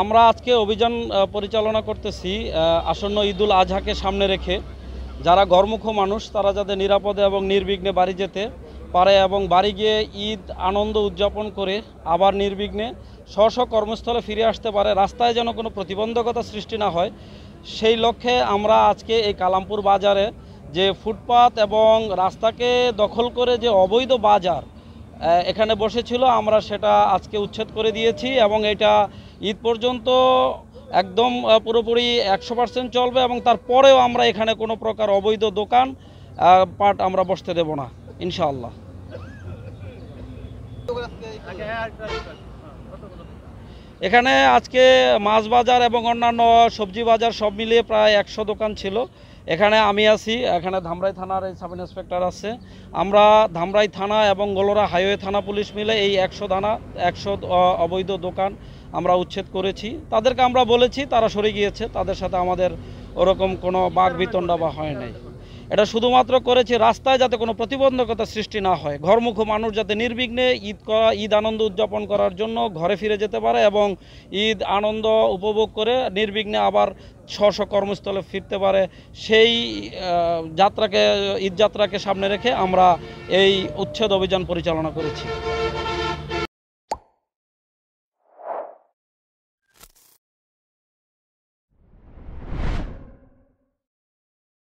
আমরা আজকে অভিযান পরিচালনা করতেছি আসন্ন ঈদুল আজহাকে সামনে রেখে যারা ঘরমুখ মানুষ তারা যাতে নিরাপদে এবং নির্বিঘ্নে বাড়ি যেতে পারে এবং বাড়ি গিয়ে ঈদ আনন্দ উদযাপন করে আবার নির্বিঘ্নে স্ব কর্মস্থলে ফিরে আসতে পারে, রাস্তায় যেন কোনো প্রতিবন্ধকতা সৃষ্টি না হয় সেই লক্ষ্যে আমরা আজকে এই কালামপুর বাজারে যে ফুটপাত এবং রাস্তাকে দখল করে যে অবৈধ বাজার এখানে বসেছিল আমরা সেটা আজকে উচ্ছেদ করে দিয়েছি এবং এটা ঈদ পর্যন্ত একদম পুরোপুরি 100% চলবে এবং তারপরেও আমরা এখানে কোনো প্রকার অবৈধ দোকান পাট আমরা বসতে দেব না ইনশাআল্লাহ। এখানে আজকে মাছ বাজার এবং অন্যান্য সবজি বাজার সব মিলিয়ে প্রায় 100 দোকান ছিল। এখানে আমি আছি, এখানে ধামরাই থানার এই সাব ইন্সপেক্টর আছে, আমরা ধামরাই থানা এবং গলোরা হাইওয়ে থানা পুলিশ মিলে এই 100 অবৈধ দোকান আমরা উচ্ছেদ করেছি। তাদেরকে আমরা বলেছি, তারা সরে গিয়েছে, তাদের সাথে আমাদের ওরকম কোনো বাকবিতণ্ডা বা হয় নাই। এটা শুধুমাত্র করেছি রাস্তায় যাতে কোনো প্রতিবন্ধকতা সৃষ্টি না হয়, ঘরমুখ মানুষ যাতে নির্বিঘ্নে ঈদ আনন্দ উদযাপন করার জন্য ঘরে ফিরে যেতে পারে এবং ঈদ আনন্দ উপভোগ করে নির্বিঘ্নে আবার স্ব কর্মস্থলে ফিরতে পারে, সেই ঈদ যাত্রাকে সামনে রেখে আমরা এই উচ্ছেদ অভিযান পরিচালনা করেছি।